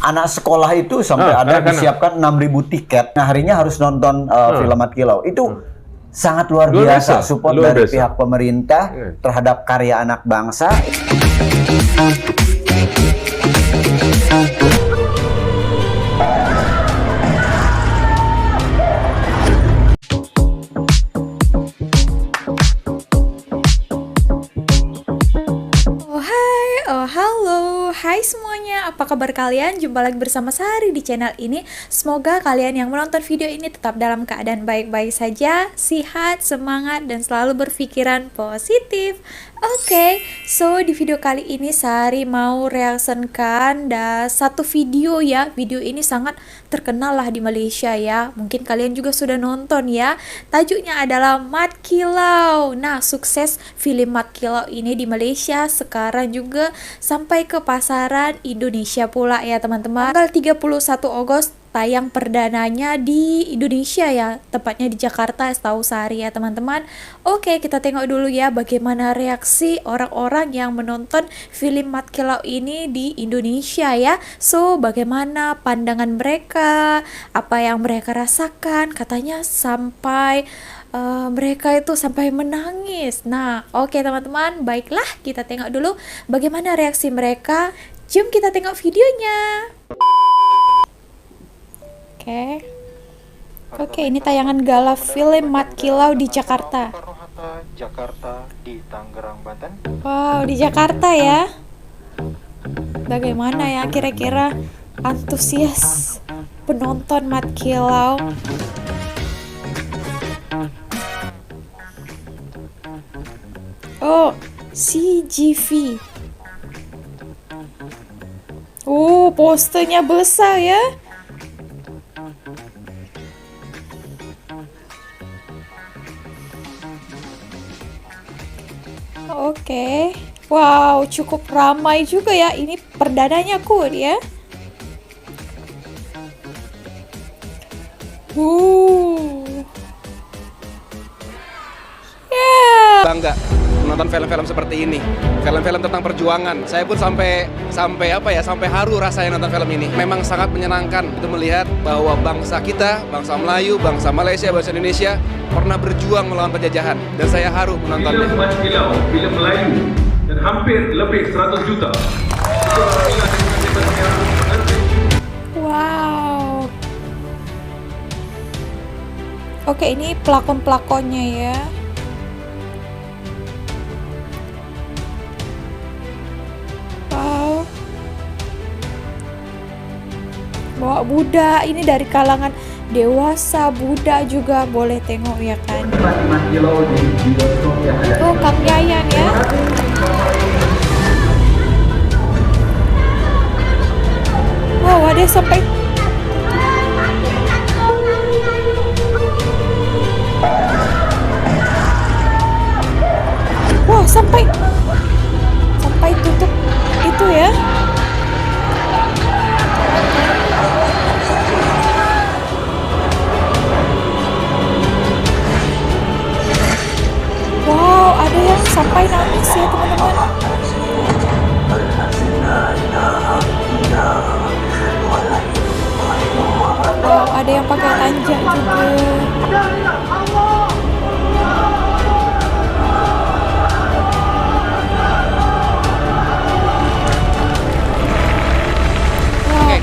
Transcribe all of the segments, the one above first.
anak sekolah itu sampai ada disiapkan 6.000 tiket. Nah, harinya harus nonton film Mat Kilau. Itu sangat luar biasa support dari pihak pemerintah terhadap karya anak bangsa. Hai semuanya, apa kabar kalian? Jumpa lagi bersama Sari di channel ini. Semoga kalian yang menonton video ini tetap dalam keadaan baik-baik saja, sehat, semangat, dan selalu berpikiran positif. Oke, so di video kali ini Sari mau reaksikan satu video ya. Video ini sangat terkenal lah di Malaysia ya. Mungkin kalian juga sudah nonton ya. Tajuknya adalah Mat Kilau. Nah, sukses film Mat Kilau ini di Malaysia sekarang juga sampai ke pasaran Indonesia pula ya teman-teman. Tanggal 31 Agustus tayang perdananya di Indonesia ya, tepatnya di Jakarta setahu Sari ya teman-teman. Oke, kita tengok dulu ya bagaimana reaksi orang-orang yang menonton film Mat Kilau ini di Indonesia ya. So, bagaimana pandangan mereka, apa yang mereka rasakan, katanya sampai mereka itu sampai menangis. Nah, oke teman-teman, baiklah kita tengok dulu bagaimana reaksi mereka. Jom kita tengok videonya. Oke, ini tayangan gala film Mat Kilau di Jakarta. Jakarta di Tangerang, Banten. Wow, di Jakarta ya. Bagaimana ya kira-kira antusias penonton Mat Kilau? Oh, CGV. Oh, posternya besar ya. Oke, wow, cukup ramai juga ya. Ini perdananya Kun ya. Bangga menonton film-film seperti ini, film-film tentang perjuangan. Saya pun sampai haru rasanya nonton film ini. Memang sangat menyenangkan untuk melihat bahwa bangsa kita, bangsa Melayu, bangsa Malaysia, bangsa Indonesia pernah berjuang melawan penjajahan, dan saya haru menontonnya. Film Mat Kilau, film Melayu, dan hampir lebih 100 juta. Wow. Oke, ini pelakon-pelakonnya ya. Wow. Bawa budak, ini dari kalangan dewasa, budak juga boleh tengok ya kan. Oh, Kang Yayan ya. Wow, ada sampai sampai tutup itu ya. Wow, ada yang sampai nangis ya teman-teman. Wow, ada yang pakai tanjak juga.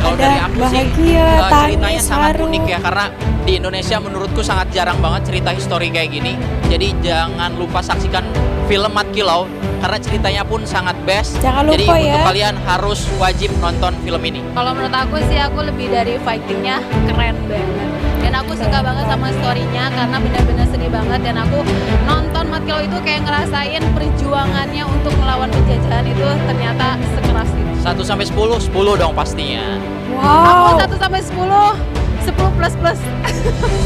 Kalau dari aku bahagia, sih ceritanya tangis, sangat haru. unik ya, karena di Indonesia menurutku sangat jarang banget cerita histori kayak gini. Jadi jangan lupa saksikan film Mat Kilau karena ceritanya pun sangat best. Jangan Jadi lupa untuk ya. kalian harus wajib nonton film ini. Kalau menurut aku sih, aku lebih dari fightingnya keren banget. Dan aku suka banget sama storynya karena benar-benar sedih banget. Dan aku nonton Mat Kilau itu kayak ngerasain perjuangannya untuk melawan penjajahan itu ternyata sekeras itu. 1-10, 10 dong pastinya. Wow. Aku 1-10, 10 plus plus.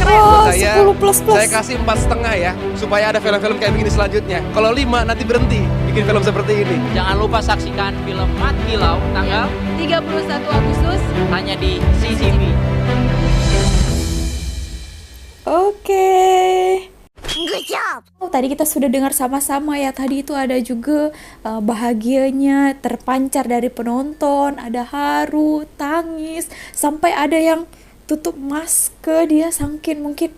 Keren. Wow, Saya 10 plus plus. Saya kasih 4,5 ya, supaya ada film-film kayak begini selanjutnya. Kalau 5 nanti berhenti bikin film seperti ini. Jangan lupa saksikan film Mat Kilau tanggal 31 Agustus hanya di CGV. Oke. tadi kita sudah dengar sama-sama ya, tadi itu ada juga bahagianya terpancar dari penonton, ada haru, tangis, sampai ada yang tutup masker dia saking mungkin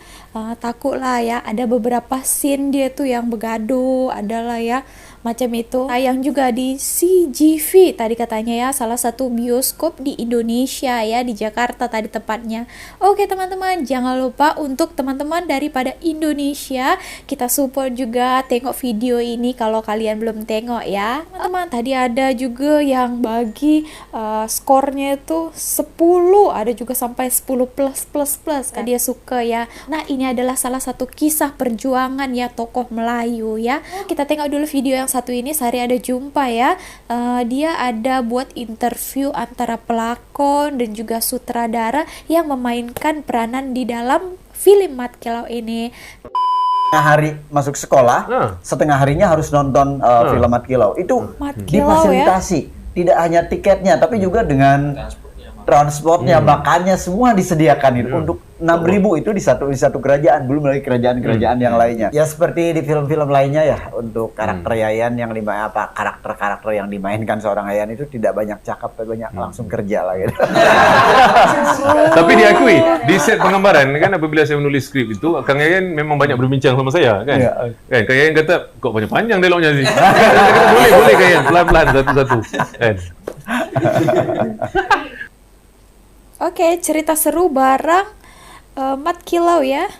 takut lah ya. Ada beberapa scene dia tuh yang begaduh, adalah ya macam itu. Tayang juga di CGV tadi katanya ya, salah satu bioskop di Indonesia ya, di Jakarta tadi tepatnya. Oke teman-teman, jangan lupa untuk teman-teman daripada Indonesia, kita support juga, tengok video ini kalau kalian belum tengok ya. Teman-teman, tadi ada juga yang bagi skornya itu 10, ada juga sampai 10 plus kan. Dia suka ya. Nah, ini adalah salah satu kisah perjuangan ya tokoh Melayu ya. Kita tengok dulu video yang satu ini. Sari ada jumpa ya, dia ada buat interview antara pelakon dan juga sutradara yang memainkan peranan di dalam film Mat Kilau ini. Setengah hari masuk sekolah, setengah harinya harus nonton film Mat Kilau. Itu difasilitasi, tidak hanya tiketnya tapi juga dengan transportnya, makannya semua disediakan itu untuk 6.000 itu di satu kerajaan, belum lagi kerajaan-kerajaan yang lainnya. Ya seperti di film-film lainnya ya, untuk karakter Yayan yang karakter-karakter yang dimainkan seorang Yayan itu tidak banyak cakap, tapi banyak langsung kerja lah gitu. Tapi diakui di set penggambaran kan, apabila saya menulis skrip itu, Kang Yayan memang banyak berbincang sama saya kan. Kan Kang Yayan kata, kok banyak panjang dialognya sih. Boleh Kang Yayan, pelan-pelan satu-satu. Kan. Oke, cerita seru bareng Mat Kilau ya.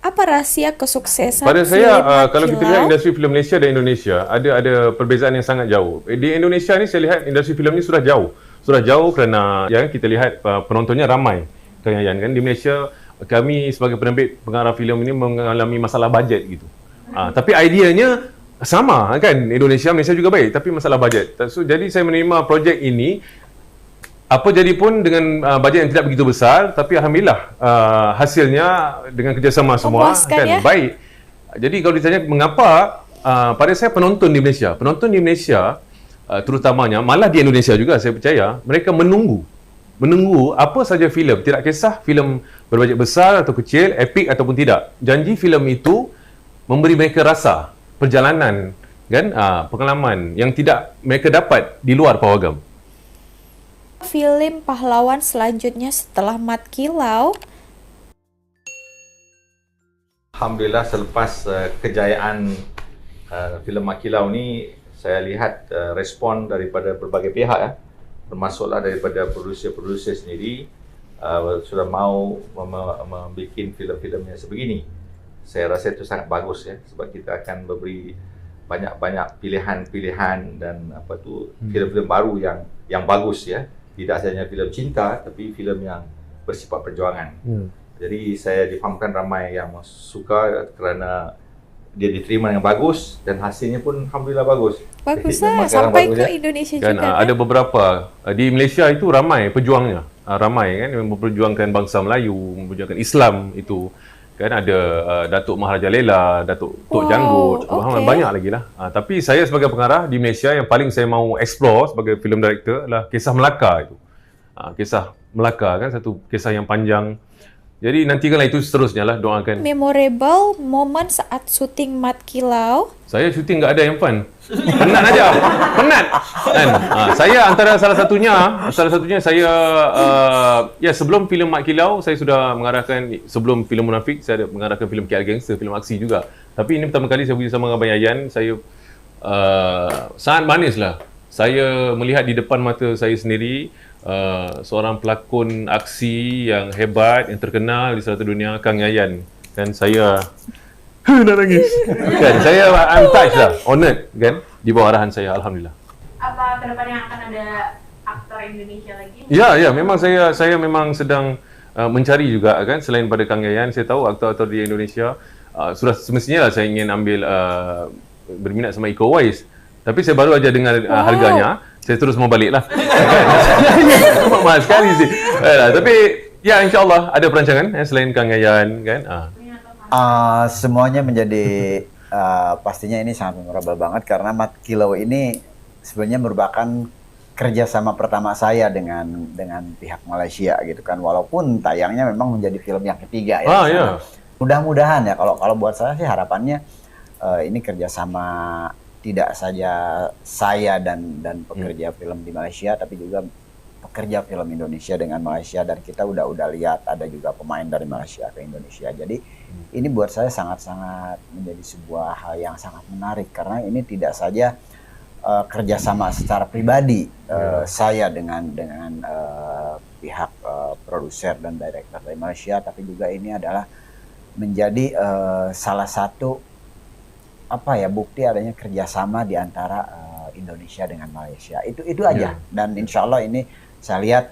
Apa rahasia kesuksesan? Pada saya, kalau kita lihat Kilau? industri film Malaysia dan Indonesia, ada perbezaan yang sangat jauh. Di Indonesia ni saya lihat industri film ni sudah jauh kerana yang kita lihat penontonnya ramai. Kan di Malaysia, kami sebagai penerbit pengarah filem ini mengalami masalah bajet gitu. Tapi ideanya sama kan, Indonesia, Malaysia juga baik, tapi masalah bajet. So, jadi saya menerima projek ini. Apa jadi pun dengan bajet yang tidak begitu besar, tapi alhamdulillah hasilnya dengan kerjasama semua kan ya? Baik. Jadi kalau ditanya mengapa, pada saya penonton di Malaysia terutamanya, malah di Indonesia juga saya percaya, mereka menunggu apa saja filem, tidak kisah filem berbajet besar atau kecil, epik ataupun tidak. Janji filem itu memberi mereka rasa perjalanan kan, pengalaman yang tidak mereka dapat di luar pawagam. Film pahlawan selanjutnya setelah Mat Kilau. Alhamdulillah, selepas kejayaan filem Mat Kilau ni, saya lihat respon daripada berbagai pihak ya, termasuklah daripada produser-produser sendiri sudah mau membuat filem-filmnya sebegini. Saya rasa itu sangat bagus ya, sebab kita akan memberi banyak-banyak pilihan-pilihan dan filem-filem baru yang bagus ya. Tidak hanya filem cinta, tapi filem yang bersifat perjuangan. Jadi saya difahamkan ramai yang suka kerana dia diterima dengan bagus dan hasilnya pun alhamdulillah bagus. Bagus lah, sampai ke Indonesia kan, juga. Ada beberapa di Malaysia itu ramai pejuangnya, ramai kan yang memperjuangkan bangsa Melayu, memperjuangkan Islam itu. Kan ada Datuk Maharaja Lela, Datuk Tok Janggut, banyak lagi lah. Tapi saya sebagai pengarah di Malaysia, yang paling saya mau explore sebagai film director adalah Kisah Melaka itu. Kisah Melaka kan satu kisah yang panjang. Jadi nantikanlah itu seterusnya lah, doakan. Memorable moment saat syuting Mat Kilau. Saya syuting tak ada yang fun. Penat aja. Penat. Kan? Saya antara salah satunya saya sebelum filem Mat Kilau saya sudah mengarahkan, sebelum filem Munafik saya ada mengarahkan filem KL Gangster, filem aksi juga. Tapi ini pertama kali saya bersama dengan Abang Yayan, saya sangat manis lah. Saya melihat di depan mata saya sendiri seorang pelakon aksi yang hebat, yang terkenal di seluruh dunia, Kang Yayan. Dan saya nak nangis. Kan, saya I'm touched lah, honoured kan, di bawah arahan saya, alhamdulillah. Apa kedepannya akan ada aktor Indonesia lagi? Ya, memang saya memang sedang mencari juga kan, selain pada Kang Yayan, saya tahu aktor-aktor di Indonesia sudah semestinya lah saya ingin ambil berminat sama Iko Uwais. Tapi saya baru aja dengar harganya, saya terus mau balik lah. Mahal sekali sih. Tapi ya insyaAllah ada perancangan selain Kang Yayan kan. Semuanya menjadi pastinya ini sangat memorable banget karena Mat Kilau ini sebenarnya merupakan kerjasama pertama saya dengan pihak Malaysia gitu kan, walaupun tayangnya memang menjadi film yang ketiga ya. Ya. Mudah-mudahan ya, kalau buat saya sih harapannya ini kerjasama tidak saja saya dan pekerja film di Malaysia, tapi juga pekerja film Indonesia dengan Malaysia, dan kita udah lihat ada juga pemain dari Malaysia ke Indonesia. Jadi ini buat saya sangat-sangat menjadi sebuah hal yang sangat menarik, karena ini tidak saja kerjasama secara pribadi saya dengan pihak produser dan director dari Malaysia, tapi juga ini adalah menjadi salah satu bukti adanya kerjasama di antara Indonesia dengan Malaysia. Itu aja. Dan insya Allah ini saya lihat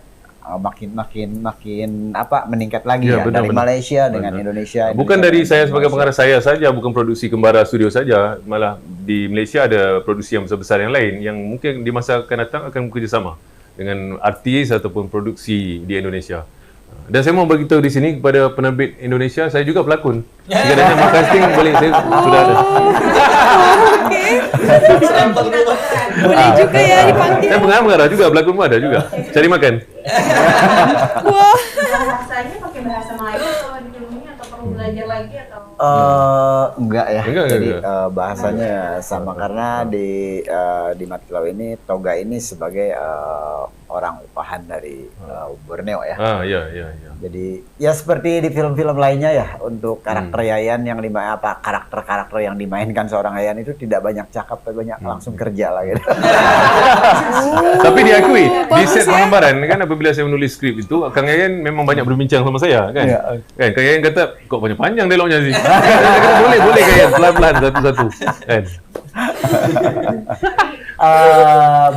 makin meningkat lagi dari Malaysia dengan Indonesia. Bukan dari saya sebagai pengarah saya saja, bukan produksi Kembara Studio saja, malah di Malaysia ada produksi yang besar-besar yang lain yang mungkin di masa akan datang akan bekerjasama dengan artis ataupun produksi di Indonesia. Dan saya mau beritahu di sini kepada penerbit Indonesia, saya juga pelakon. Jika ada nama casting boleh, saya sudah ada. Boleh juga ya dipanggil. Saya pengarah juga, pelakon pun ada juga. Cari makan. Wah. Bahasanya pakai bahasa Melayu kalau di filmnya, atau perlu belajar lagi atau? Enggak ya. Jadi enggak. bahasanya sama, karena di Mat Kilau ini Toga ini sebagai orang upahan dari Borneo ya. Iya. Jadi ya seperti di film-film lainnya ya, untuk karakter Yayan yang karakter-karakter yang dimainkan seorang Yayan itu tidak banyak cakap, tapi banyak langsung kerja lah gitu. Tapi diakui di set pengambaran kan, apabila saya menulis skrip itu, Kang Yayan memang banyak berbincang sama saya kan. Kan Kang Yayan kata, kok panjang dialognya sih. Saya kata, boleh Kang Yayan, pelan-pelan satu-satu kan.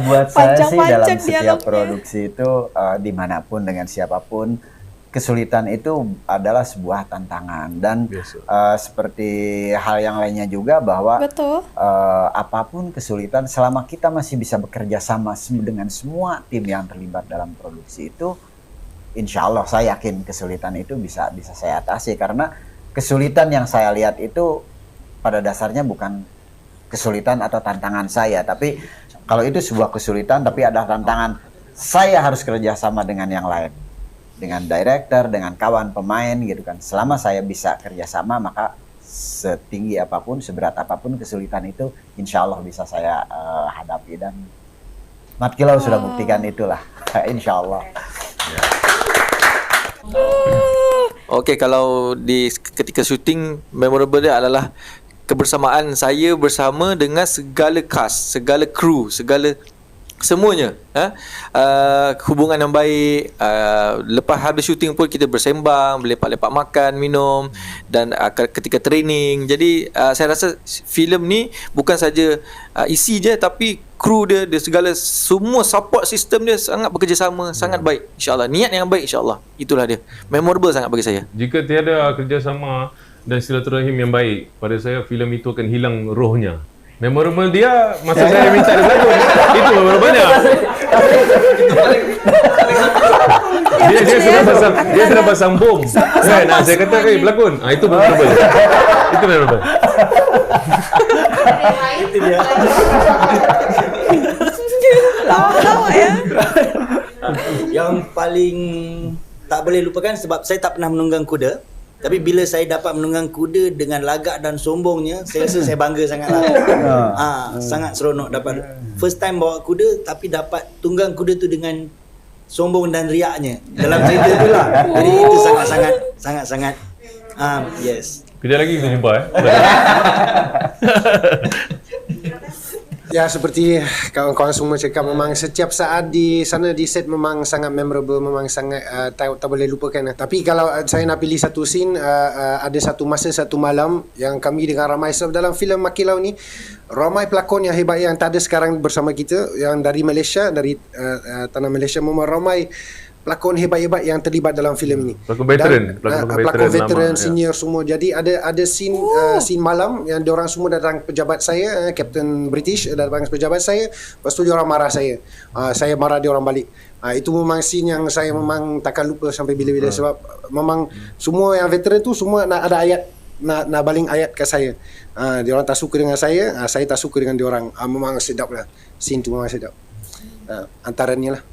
Buat saya sih dalam setiap produksi itu dimanapun dengan siapapun, kesulitan itu adalah sebuah tantangan, dan seperti hal yang lainnya juga bahwa apapun kesulitan, selama kita masih bisa bekerja sama dengan semua tim yang terlibat dalam produksi itu, insya Allah saya yakin kesulitan itu bisa saya atasi, karena kesulitan yang saya lihat itu pada dasarnya bukan kesulitan atau tantangan saya, tapi kalau itu sebuah kesulitan tapi ada tantangan, saya harus kerjasama dengan yang lain, dengan director, dengan kawan pemain gitu kan. Selama saya bisa kerjasama, maka setinggi apapun, seberat apapun kesulitan itu, insya Allah bisa saya hadapi, dan Mat Kilau sudah buktikan itulah, insya Allah. Okey, kalau ketika syuting, memorable dia adalah kebersamaan saya bersama dengan segala cast, segala kru, semuanya. Hubungan yang baik. Lepas habis syuting pun kita bersembang, lepak-lepak makan, minum, dan ketika training. Jadi saya rasa filem ni bukan saja isi je, tapi kru dia segala, semua support system dia sangat bekerjasama, sangat baik. InsyaAllah, niat yang baik, insyaAllah. Itulah dia. Memorable sangat bagi saya. Jika tiada kerjasama dan silaturahim yang baik, pada saya filem itu akan hilang rohnya. Memorable dia masa saya minta dia berlakon. Itu memorable-nya. Dia sudah pasang bom. Kan, saya kata berlakon. Itu memorable. Itu memorable. Itu dia. Lama ya. Yang paling tak boleh lupakan, sebab saya tak pernah menunggang kuda. Tapi bila saya dapat menunggang kuda dengan lagak dan sombongnya, saya rasa saya bangga sangatlah. Sangat seronok dapat first time bawa kuda, tapi dapat tunggang kuda tu dengan sombong dan riaknya dalam cerita tu lah. Jadi itu sangat-sangat yes. Kejap lagi kita jumpa Ya, seperti kawan-kawan semua cakap, memang setiap saat di sana di set memang sangat memorable, memang sangat tak boleh lupakan. Tapi kalau saya nak pilih satu scene, ada satu masa, satu malam yang kami dengan ramai, sebab dalam filem Mat Kilau ni ramai pelakon yang hebat yang tak ada sekarang bersama kita, yang dari Malaysia, dari tanah Malaysia, memang ramai pelakon hebat-hebat yang terlibat dalam filem ini. Pelakon veteran, pelakon veteran senior semua. Jadi ada scene malam yang diorang semua datang pejabat saya, Captain British datang pejabat saya, lepas tu diorang marah saya. Saya marah diorang balik. Itu memang scene yang saya memang takkan lupa sampai bila-bila, sebab memang semua yang veteran tu semua nak ada ayat, nak baling ayat ke saya. Diorang tak suka dengan saya tak suka dengan diorang. Memang sedap lah. Scene tu memang sedap. Antaranya lah.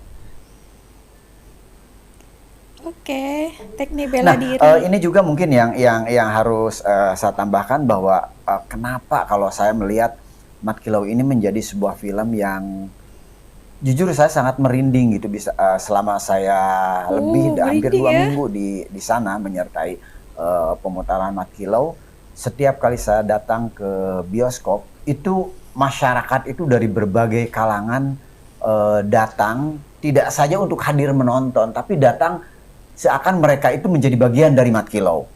Oke, teknik bela diri. Ini juga mungkin yang harus saya tambahkan bahwa kenapa kalau saya melihat Mat Kilau ini menjadi sebuah film yang jujur saya sangat merinding gitu bisa selama saya hampir 2 minggu di sana menyertai pemutaran Mat Kilau. Setiap kali saya datang ke bioskop itu masyarakat itu dari berbagai kalangan datang tidak saja untuk hadir menonton tapi datang seakan mereka itu menjadi bagian dari Mat Kilau.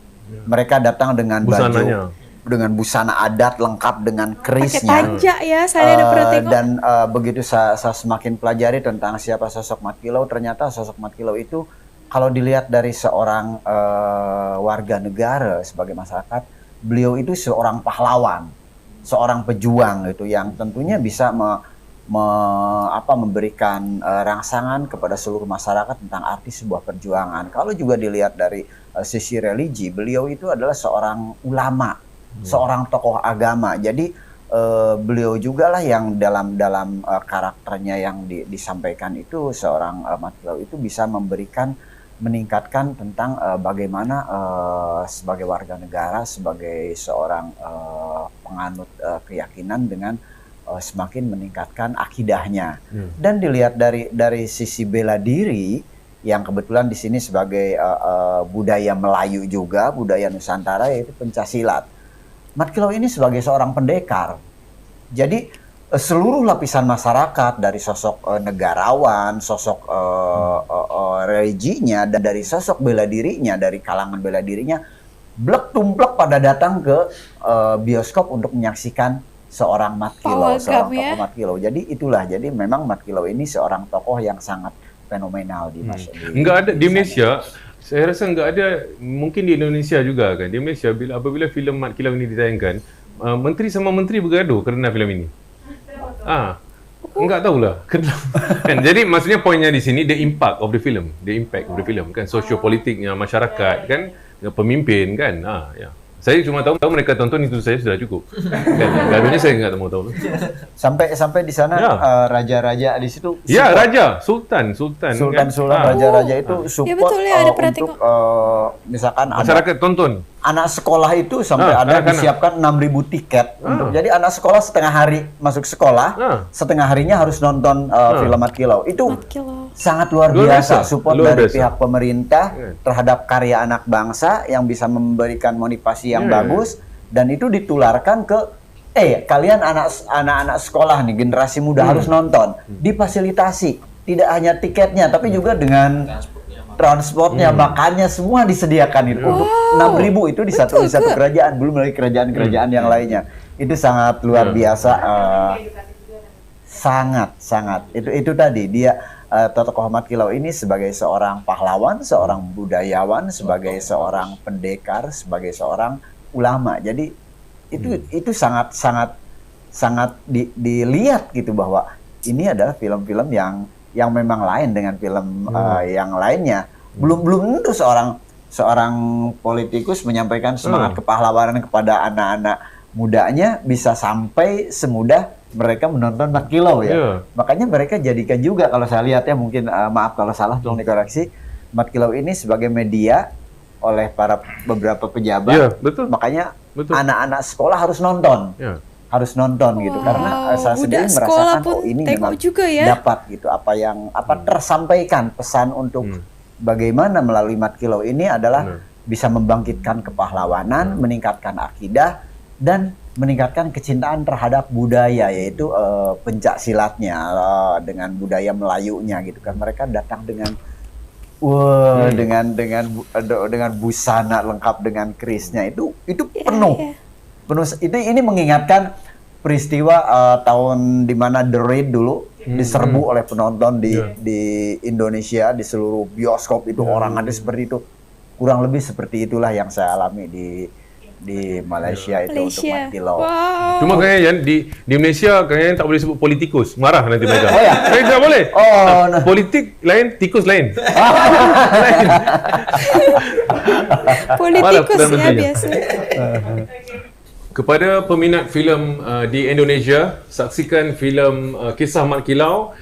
Mereka datang dengan baju, dengan busana adat lengkap dengan kerisnya. Pakai tanja ya, saya ada pernah tengok. Dan begitu saya semakin pelajari tentang siapa sosok Mat Kilau, ternyata sosok Mat Kilau itu kalau dilihat dari seorang warga negara sebagai masyarakat, beliau itu seorang pahlawan, seorang pejuang gitu yang tentunya bisa memberikan rangsangan kepada seluruh masyarakat tentang arti sebuah perjuangan. Kalau juga dilihat dari sisi religi, beliau itu adalah seorang ulama, seorang tokoh agama. Jadi beliau juga lah yang dalam karakternya yang disampaikan itu seorang Mat Kilau itu bisa meningkatkan tentang bagaimana sebagai warga negara, sebagai seorang penganut keyakinan dengan semakin meningkatkan akidahnya. Dan dilihat dari sisi bela diri yang kebetulan di sini sebagai budaya Melayu juga, budaya Nusantara yaitu pencaksilat. Mat Kilau ini sebagai seorang pendekar. Jadi seluruh lapisan masyarakat dari sosok negarawan, sosok religinya dan dari sosok bela dirinya, dari kalangan bela dirinya blek tumplek pada datang ke bioskop untuk menyaksikan seorang Mat Kilau, seorang tokoh Mat Kilau. Jadi itulah, jadi memang Mat Kilau ini seorang tokoh yang sangat fenomenal di masyarakat. Enggak ada di Malaysia. Saya rasa enggak ada, mungkin di Indonesia juga kan. Di Malaysia apabila filem Mat Kilau ini ditayangkan, menteri sama menteri bergaduh kerana filem ini. Enggak tahulah. Kan jadi maksudnya poinnya di sini the impact of the film, kan sosiopolitiknya masyarakat kan, pemimpin kan. Ya. Saya cuma tahu mereka tonton itu saya sudah cukup. Gaduhnya saya enggak mau tahu. Sampai di sana raja-raja di situ. Ya, raja, sultan raja-raja itu support untuk misalkan masyarakat tonton. Anak sekolah itu sampai ada disiapkan 6.000 tiket untuk jadi anak sekolah setengah hari masuk sekolah, setengah harinya harus nonton film Mat Kilau. Itu sangat luar biasa support dari pihak pemerintah terhadap karya anak bangsa yang bisa memberikan motivasi yang bagus dan itu ditularkan ke kalian anak-anak sekolah nih, generasi muda harus nonton, difasilitasi tidak hanya tiketnya tapi juga dengan transportnya, makannya semua disediakan itu untuk 6.000 itu di satu kerajaan, belum lagi kerajaan-kerajaan yang lainnya. Itu sangat luar biasa, sangat itu tadi dia tokoh Mat Kilau ini sebagai seorang pahlawan, seorang budayawan, sebagai seorang pendekar, sebagai seorang ulama. Jadi itu sangat dilihat gitu bahwa ini adalah film-film yang memang lain dengan film yang lainnya. Belum tentu seorang politikus menyampaikan semangat kepahlawanan kepada anak-anak mudanya bisa sampai semudah mereka menonton Mat Kilau ya. Makanya mereka jadikan juga, kalau saya lihat ya, mungkin maaf kalau salah tolong dikoreksi, Mat Kilau ini sebagai media oleh beberapa pejabat. Makanya anak-anak sekolah harus nonton. Harus nonton gitu karena saya sendiri merasakan ini memang juga dapat gitu apa tersampaikan pesan untuk bagaimana melalui Mat Kilau ini adalah bisa membangkitkan kepahlawanan, meningkatkan akidah dan meningkatkan kecintaan terhadap budaya, yaitu pencak silatnya dengan budaya Melayunya gitu kan. Mereka datang dengan dengan busana lengkap dengan kerisnya itu penuh. Ini mengingatkan peristiwa tahun di mana The Raid dulu diserbu oleh penonton di Indonesia, di seluruh bioskop itu orang ada seperti itu. Kurang lebih seperti itulah yang saya alami di Malaysia itu untuk Mat Kilau. Cuma kayaknya di Malaysia kayaknya tak boleh sebut politikus, marah nanti mereka. Tak boleh. Politik lain, tikus lain. Politikusnya biasa. Kepada peminat filem di Indonesia, saksikan filem Kisah Mat Kilau,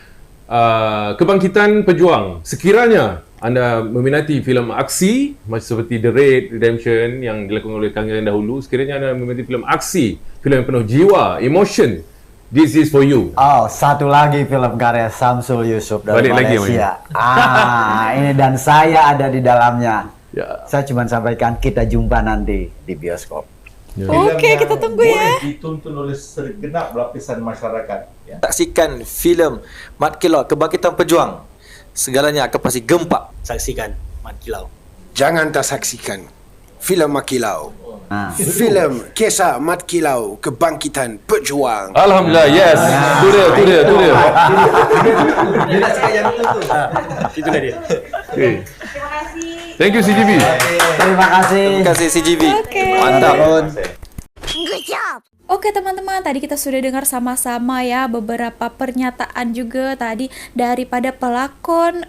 Kebangkitan Pejuang. Sekiranya anda meminati filem aksi macam seperti The Raid, Redemption yang dilakukan oleh Kang Yayan dahulu, sekiranya anda meminati filem aksi, filem yang penuh jiwa, emotion, this is for you. Oh, satu lagi film karya Samsul Yusuf dari Balik Malaysia. Ini dan saya ada di dalamnya. Ya. Saya cuma sampaikan kita jumpa nanti di bioskop. Oke, kita tunggu ya. Boleh ditonton oleh segenap lapisan masyarakat. Ya. Saksikan filem Mat Kilau Kebangkitan Pejuang. Segalanya akan pasti gempak. Saksikan Mat Kilau. Jangan tak saksikan filem Mat Kilau. Filem kisah Mat Kilau Kebangkitan Pejuang. Alhamdulillah, yes. Tu dia. Dia nak cakap yang tu. Itulah dia. Okay. Terima kasih. Thank you CGV. Terima kasih. Terima kasih CGV. Oke. Mantap. Good job. Oke teman-teman, tadi kita sudah dengar sama-sama ya beberapa pernyataan juga tadi daripada pelakon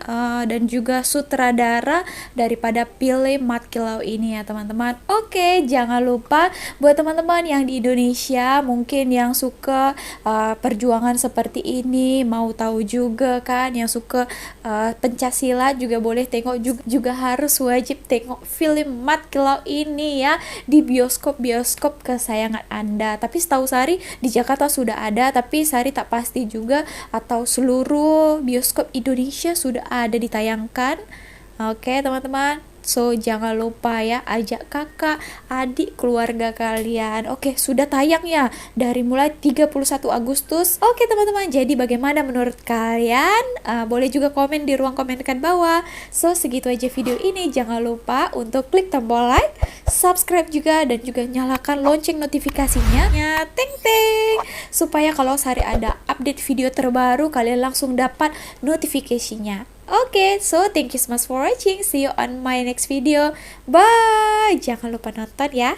dan juga sutradara daripada film Mat Kilau ini ya teman-teman. Oke, jangan lupa buat teman-teman yang di Indonesia mungkin yang suka perjuangan seperti ini, mau tahu juga kan, yang suka Pencasilat juga boleh tengok juga harus wajib tengok film Mat Kilau ini ya di bioskop-bioskop kesayangan Anda. Tapi setahu Sari di Jakarta sudah ada, tapi Sari tak pasti juga atau seluruh bioskop Indonesia sudah ada ditayangkan. Oke teman-teman, so jangan lupa ya ajak kakak, adik, keluarga kalian. Oke, sudah tayang ya dari mulai 31 Agustus. Oke teman-teman, jadi bagaimana menurut kalian? Boleh juga komen di ruang komentar bawah. So segitu aja video ini. Jangan lupa untuk klik tombol like, subscribe juga, dan juga nyalakan lonceng notifikasinya. Ting supaya kalau Sari ada update video terbaru kalian langsung dapat notifikasinya. Oke, so thank you so much for watching. See you on my next video. Bye. Jangan lupa nonton ya.